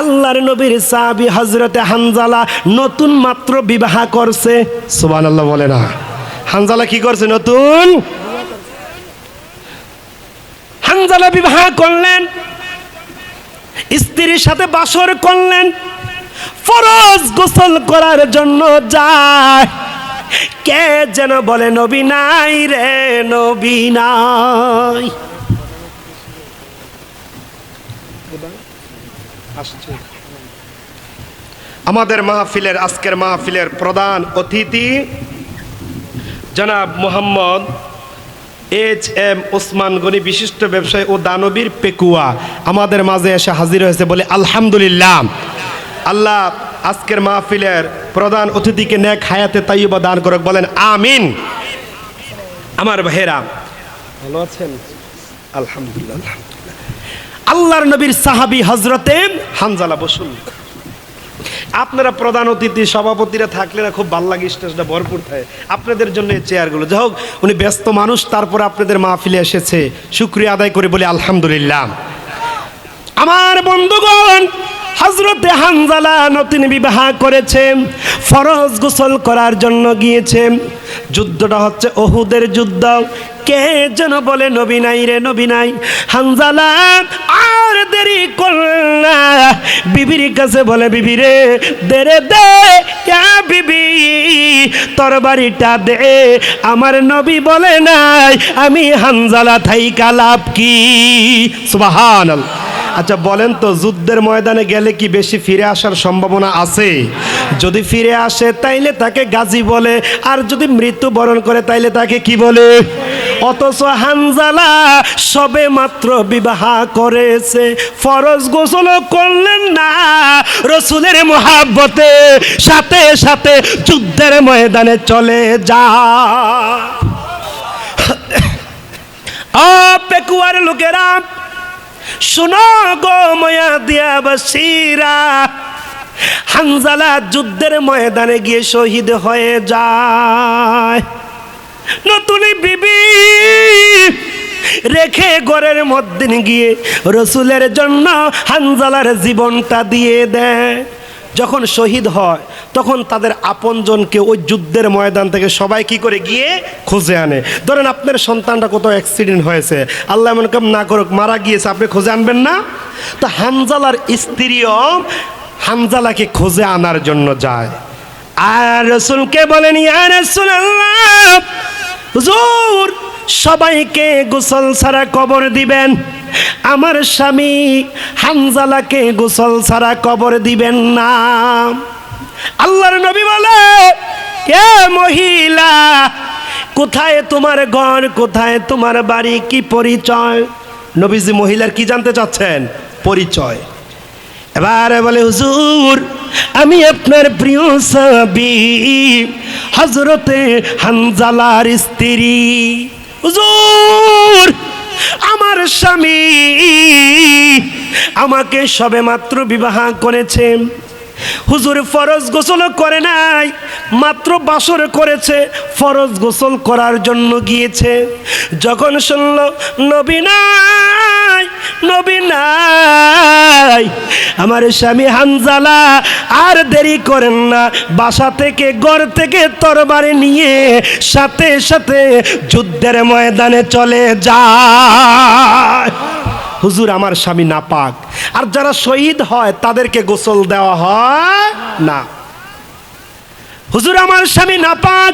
আল্লাহর নবীর সাহাবী হযরতে হানজালা নতুন মাত্র বিবাহ করছে। সুবহানাল্লাহ বলে না। হানজালা কি করছে? নতুন হানজালা বিবাহ করলেন, স্ত্রীর সাথে বাসর করলেন, ফরজ গোসল করার জন্য যায়। কে যেন বলে নবী নাই রে, নবী নাই। আমাদের মাহফিলের, আজকের মাহফিলের প্রধান অতিথি জনাব মোহাম্মদ HM ওসমান গনি, বিশিষ্ট ব্যবসায়ী ও দানবীর পেকুয়া, আমাদের মাঝে এসে হাজির হয়েছে। বলে আলহামদুলিল্লাহ। আল্লাহ আজকের মাহফিলের প্রধান অতিথিকে নেক হায়াতে তাইয়্যিবা দান করুক, বলেন আমিন। আমার ভাইয়েরা ভালো আছেন? আলহামদুলিল্লাহ। আল্লাহর নবীর সাহাবী হযরতে হানজালা, বসুন। আপনারা প্রধান অতিথি সভাপতিরা থাকলে না খুব ভালো লাগে, স্টেজটা ভরপুর থাকে। আপনাদের জন্য এই চেয়ারগুলো, যাই হোক উনি ব্যস্ত মানুষ, তারপর আপনাদের মাহফিলে এসেছে, শুকরিয়া আদায় করে বলি আলহামদুলিল্লাহ। আমার বন্ধুগণ, হযরতে হানজালা নতুন বিবাহ করেছে, ফরজ গোসল করার জন্য গিয়েছে। যুদ্ধটা হচ্ছে উহুদের যুদ্ধ। কে যেন বলে নবী নাই রে, নবী নাই। হানজালা আর দেরি করলা, বিবির কাছে বলে বিবি রে, দে রে দে, ইয়া বিবি তরবারিটা দে। আমার নবী বলে নাই আমি হানজালা থাইকা লাভ কি? সুবহানাল্লাহ। আচ্ছা বলেন তো, যুদ্ধের ময়দানে গেলে কি বেশি ফিরে আসার সম্ভাবনা আছে? যদি ফিরে আসে তাইলে তাকে গাজী বলে, আর যদি মৃত্যুবরণ করে তাইলে তাকে কি বলে? অথচ হানজালা সবে মাত্র বিবাহ করেছে, ফরজ গোসল করলেন না, রসুলের মহাব্বতে সাথে সাথে যুদ্ধের ময়দানে চলে যায়। পেকুয়ার লোকেরা শোনো গো ময়া দিয়া বসিরা, হানজালা যুদ্ধের ময়দানে গিয়ে শহীদ হয়ে যায়। নতুন বিবি রেখে ঘরের মধ্যে গিয়ে রসুলের জন্য হানজালার জীবনটা দিয়ে দেয়। যখন শহীদ হয় তখন তাদের আপনজনকে ওই যুদ্ধের ময়দান থেকে সবাই কি করে গিয়ে খুঁজে আনে। ধরেন আপনার সন্তানটা কত অ্যাক্সিডেন্ট হয়েছে, আল্লাহ এমন কাম না করুক, মারা গিয়েছে, আপনি খুঁজে আনবেন না? তো হানজালার স্ত্রীও হানজালাকে খুঁজে আনার জন্য যায়, আর রসুলকে বলেন ইয়া রাসূলুল্লাহ, হুজুর সবাইকে গোসল ছাড়া কবর দিবেন, আমার স্বামী হানজালাকে গোসল ছাড়া কবর দিবেন না। আল্লাহর নবী বলে, এ মহিলা, কোথায় তোমার ঘর, কোথায় তোমার বাড়ি, কি পরিচয়? নবীজি মহিলার কি জানতে চাচ্ছেন? পরিচয়। এবারে বলে, হুজুর আমি আপনার প্রিয় সাহাবী হযরতে হানজালার স্ত্রী। হুজুর আমার স্বামী আমাকে সবে মাত্র বিবাহ করেছে, হুজুর ফরজ গোসল করে নাই, মাত্র বাসর করেছে, ফরজ গোসল করার জন্য গিয়েছে। যখন শুনল নবী নাই, নবী নাই, আমার স্বামী হানজালা আর দেরি করেন না, বাসা থেকে ঘর থেকে তরবারি নিয়ে সাথে সাথে যুদ্ধের ময়দানে চলে যায়। হুজুর আমার স্বামী নাপাক, আর যারা শহীদ হয় তাদেরকে গোসল দেওয়া হয় না। হুজুর আমার স্বামী নাপাক।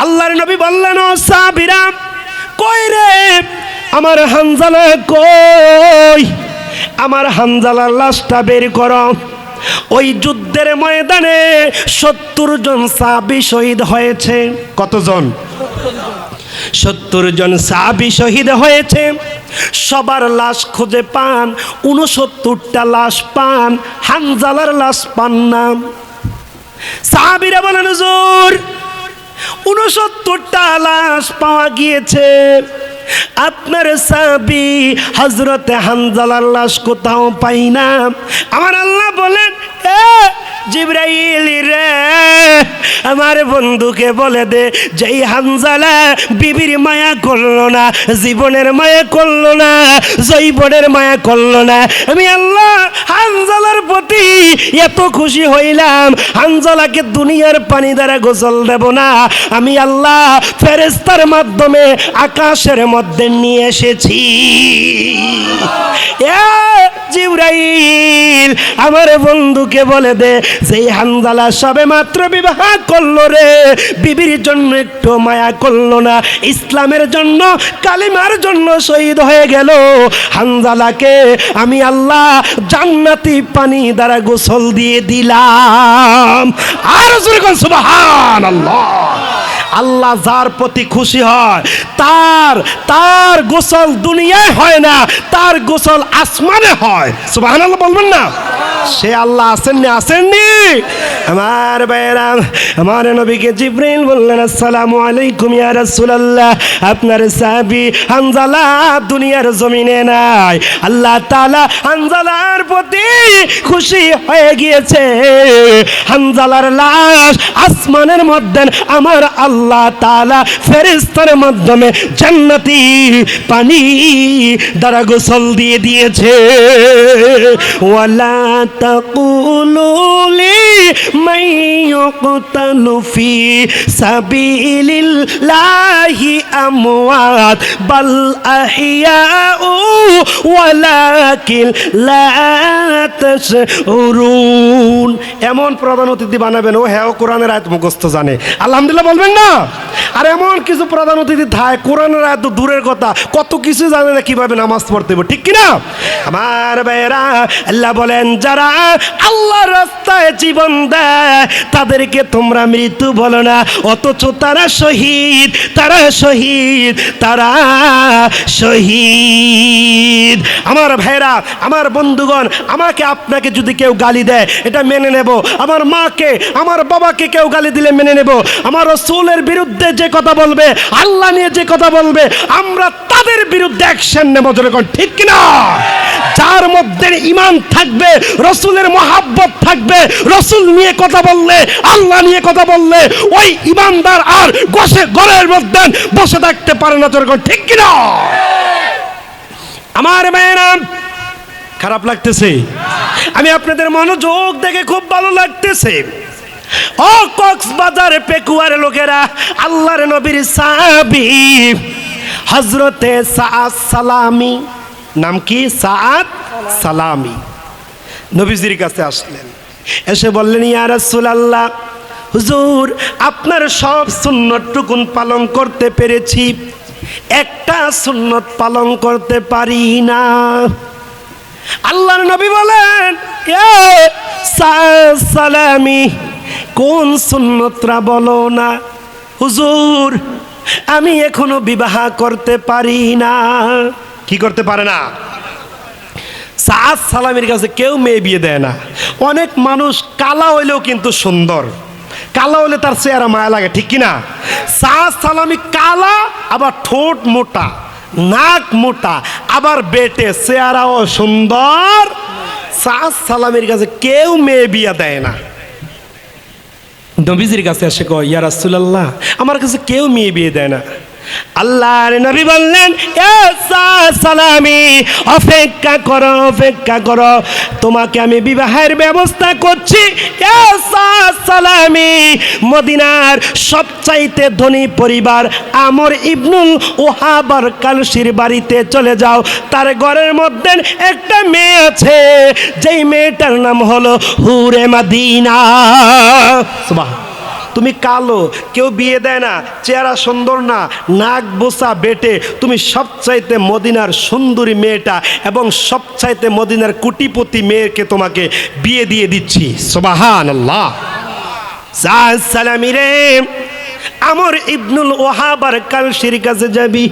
আল্লাহর নবী বললেন, ও সাহাবীরা কই রে আমার হানজালা কই? আমার হানজালার লাশটা বের করো। ওই যুদ্ধের ময়দানে 70 জন সাহাবী শহীদ হয়েছে। কতজন? 70 জন সাহাবী শহীদ হয়েছে। সবার লাশ খুঁজে পান, 69টা লাশ পান, হানজালার লাশ পান না। সাহাবীরা বলেন, হুজুর 69টা লাশ পাওয়া গিয়েছে, আপনার সাহাবী হযরতে হানজালার লাশ কোথাও পাই না। আমার আল্লাহ বলেন, এ জিবরাইল রে, আমার বন্ধুকে বলে দে, যেই হানজালা বিবির মায়া করলো না, জীবনের মায়া করলো না, জৈবনের মায়া করলো না, আমি আল্লাহ হানজালার প্রতি এত খুশি হইলাম, হানজালাকে দুনিয়ার পানি দ্বারা গোসল দেব না, আমি আল্লাহ ফেরেশতার মাধ্যমে আকাশের মধ্যে নিয়ে এসেছি। জিবরাইল আমার বন্ধুকে বলে দে, যেই হানজালা সবে মাত্র বিবাহ করলো রে, বিবির জন্য একটু মায়া করলো না, ইসলামের জন্য কালিমার জন্য শহীদ হয়ে গেল, হানজালাকে আমি আল্লাহ জান্নাতি পানি দ্বারা গোসল দিয়ে দিলাম। আর সুবহানাল্লাহ। আল্লাহ যার প্রতি খুশি হয় তার গোসল দুনিয়ায় হয় না, তার গোসল আসমানে হয়। সুবহানাল্লাহ বলবেন না? সে আল্লাহ আসেননি। আমার ভাইরা, আমার নবীকে জিবরাইল বললেন, আসসালামু আলাইকুম ইয়া রাসূলুল্লাহ, আপনার সাহাবী হানজালা দুনিয়ার জমিনে নাই, আল্লাহ তাআলা হানজালার প্রতি খুশি হয়ে গিয়েছে, হানজালার লাশ আসমানের মধ্যে আমার আল্লাহ তাআলা ফেরেশতার মাধ্যমে জান্নাতি পানি দ্বারা গোসল দিয়ে দিয়েছে। ওয়ালা তাকুলু লিমান ইউকতালু ফি সাবিলিল্লাহি আমওয়াত বাল আহইয়াউ ওয়ালাকিন লা তাশউরুন। এমন প্রধান অতিথি বানাবেন ও হ্যাঁ কোরআনের আয়াত মুখস্থ জানে, আলহামদুলিল্লাহ বলবেন না? আর এমন কিছু প্রধান অতিথি থাকে কোরআনের আয়াত দূরের কথা, কত কিছু জানে না কিভাবে নামাজ পড়তে হবে, ঠিক কিনা? আমার ভাইয়েরা, আল্লাহ বলেন যারা আল্লাহর রাস্তায় জীবন দেয় তাদেরকে তোমরা মৃত্যু বলো না, অথচ তারা শহীদ, তারা শহীদ, তারা শহীদ। আমার ভাইয়েরা, আমার বন্ধুগণ, আমাকে আপনাকে যদি কেউ গালি দেয় এটা মেনে নেব, আমার মাকে আমার বাবাকে কেউ গালি দিলে মেনে নেব, আমার রাসূলের বিরুদ্ধে যে কথা বলবে, আল্লাহ নিয়ে যে কথা বলবে, আমরা তাদের বিরুদ্ধে অ্যাকশন নেব, যেরকম ঠিক কিনা? যার মধ্যে ঈমান থাকবে, রাসূলের মহব্বত থাকবে, রাসূল নিয়ে কথা বললে, আল্লাহ নিয়ে কথা বললে, ওই ঈমানদার আর ঘরের মধ্যে বসে থাকতে পারে না, যেরকম ঠিক কিনা? আমার মেয়েরা, খারাপ লাগতেছে? আমি আপনাদের মনোযোগ দেখে খুব ভালো লাগতেছে। ও কক্সবাজার পেকুয়ার লোকেরা, আল্লাহর নবীর সাহাবী হযরতে সাআদ সালামি, নাম কি? সাআদ সালামি নবীজির কাছে আসলেন, এসে বললেন, ইয়া রাসূলুল্লাহ, হুজুর আপনার সব সুন্নতটুকুন পালন করতে পেরেছি, একটা সুন্নত পালন করতে পারি না। আল্লাহর নবী বলেন, এ সাআদ সালামি, কোন সুন্নতরা বলো না? হুজুর আমি এখনো বিবাহ করতে পারি না। কি করতে পারে না? সাআদ সালামির কাছে কেউ মেয়ে বিয়ে দেয় না। অনেক মানুষ কালা হইলেও কিন্তু সুন্দর, কালা হলে তার চেহারা মায়া লাগে, ঠিক কিনা? সাআদ সালামি কালা, আবার ঠোঁট মোটা, নাক মোটা, আবার বেটে, চেহারাও সুন্দর। সাআদ সালামির কাছে কেউ মেয়ে বিয়ে দেয় না। নবীজির কাছে এসে কয়, ইয়া রাসূলুল্লাহ আমার কাছে কেউ মেয়ে বিয়ে দেয় না। আল্লাহর নবী বললেন, এ সাআদ সালামি, অপেক্ষা করো, অপেক্ষা করো, তোমাকে আমি বিবাহের ব্যবস্থা করছি। এ সাআদ সালামি, মদিনার সবচাইতে ধনী পরিবার আমর ইবনুল ওহাবার কালসির বাড়িতে চলে যাও, তার ঘরের মধ্যে একটা মেয়ে আছে, যেই মেয়েটার নাম হলো হুরে মদিনা। সুবহান। তুমি কালো, কেউ বিয়ে দেয় না, চেহারা সুন্দর না, নাক বোসা বেটে, তুমি সবচাইতে মদিনার সুন্দরী মেয়েটা এবং সবচাইতে মদিনার কোটিপতি মেয়েকে তোমাকে বিয়ে দিয়ে দিচ্ছি। সুবহানাল্লাহ। সাআদ সালামি রে, আমর ইবনুল ওহাবার কালসির কাছে যাবি,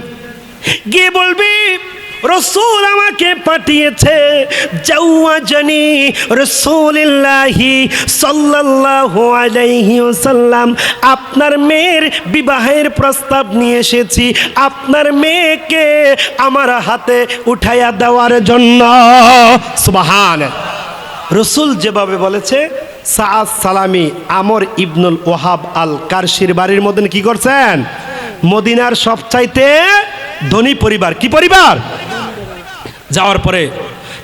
গিয়ে বলবি রাসূল আমাকে পাঠিয়েছে, জাওয়াজানি রাসূলুল্লাহি সাল্লাল্লাহু আলাইহি ওয়াসাল্লাম, আপনার মেয়ের বিবাহের প্রস্তাব নিয়ে এসেছি, আপনার মেয়েকে আমার হাতে উঠাইয়া দেওয়ার জন্য। সুবহানাল্লাহ। রাসূল যেভাবে বলেছে সাআদ সালামি আমর ইবনুল ওহাব আল কারশির বাড়ির মধ্যে কি করছেন? মদিনার সবচাইতে ধনী পরিবার। কি পরিবার? যাওয়ার পরে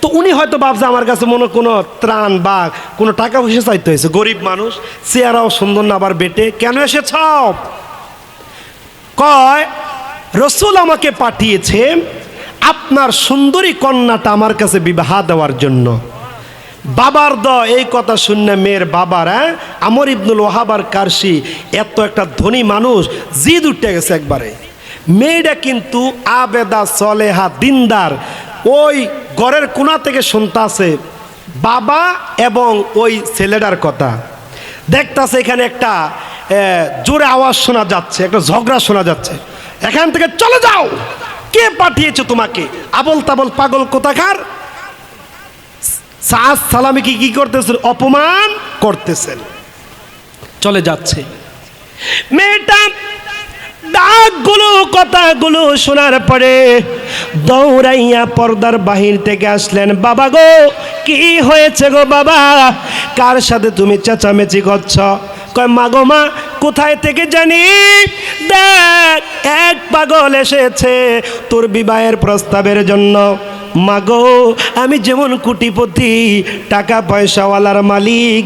তো উনি হয়তো ভাবছে আমার কাছে মনে কোনো ত্রাণ বা কোনো টাকা পয়সা চাইতে হয়েছে, গরিব মানুষ, চেহারাও সুন্দর না, আবার বেটে, কেন এসেছ? কয় রসুল আমাকে পাঠিয়েছে আপনার সুন্দরী কন্যাটা আমার কাছে বিবাহ দেওয়ার জন্য। বাবার এই কথা শুনে মেয়ের বাবার আমর ইবনুল ওহাব আর কারশি এত একটা ধনী মানুষ, জিদ উঠে গেছে একবারে। মেয়েটা কিন্তু আবেদা সলেহা দিনদার, ওই ঘরের কোণা থেকে শুনতে আছে বাবা এবং ওই ছেলেটার কথা। দেখতাছে এখানে একটা জোরে আওয়াজ শোনা যাচ্ছে, একটা ঝগড়া শোনা যাচ্ছে, এখান থেকে চলে যাও, কে পাঠিয়েছে তোমাকে, আবল তাবল পাগল কোথাকার। সাআদ সালামি কি করতেছেন? অপমান করতেছেন। চলে যাচ্ছে। মেয়েটা ডাকগুলো কথাগুলো শোনার পরে দৌড়াইয়া পর্দার বাহির থেকে আসলেন। বাবা গো, কি হয়েছে গো বাবা, কার সাথে তুমি চেঁচামেচি করছ? কয় মা গো মা, কোথায় থেকে জানি, দেখ এক পাগল এসেছে তোর বিবাহের প্রস্তাবের জন্য। মাগো, আমি যেমন কোটিপতি, টাকা পয়সাওয়ালার মালিক,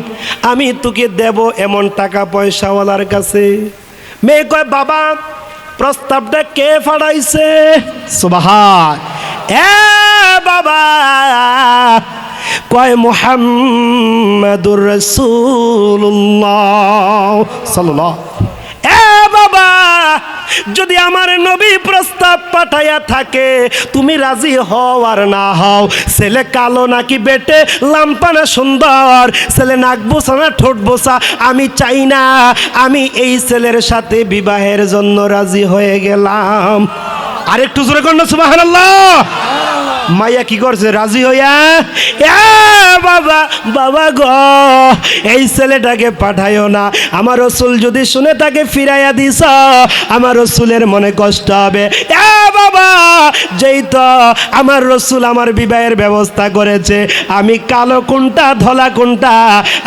আমি তোকে দেব এমন টাকা পয়সাওয়ালার কাছে। মেয়ে কয় বাবা, প্রস্তাবটা কে ফাড়াইছে? সুবহান। এ বাবা, কয় মুহাম্মাদুর রাসূলুল্লাহ সাল্লাল্লাহু। এ বাবা, যদি আমার নবী প্রস্তাব পাঠাইয়া থাকে, তুমি রাজি হও আর না হও, ছেলে কালো নাকি বেটে, লাম্পা না সুন্দর, ছেলে নাক বোসা না ঠোঁট বোসা, আমি চাই না, আমি এই ছেলের সাথে বিবাহের জন্য রাজি হয়ে গেলাম। আরেকটু জোরে কর না সুবহানাল্লাহ। মাইয়া কি করছে? রাজি হইয়া, এ বাবা, বাবা গো, এই ছেলেটাকে পাঠাইও না, আমার রসুল যদি শুনে তাকে ফিরাইয়া দিস, আমার রসুলের মনে কষ্ট হবে। এ বাবা, যেই তো আমার রসুল আমার বিবাহের ব্যবস্থা করেছে, আমি কালো কোনটা ধলা কোনটা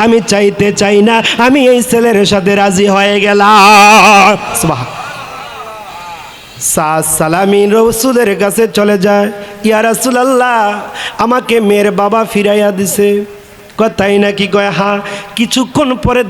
আমি চাইতে চাই না, আমি এই ছেলের সাথে রাজি হয়ে গেলাম। সুবহান। সাআদ সালামি রসুলের কাছে চলে যায়। ইয়া রাসূলুল্লাহ, আমাকে মেয়ের বাবা ফিরাইয়া দিছে। কয় তাই নাকি? কয় হ্যাঁ। কিছুক্ষণ পরে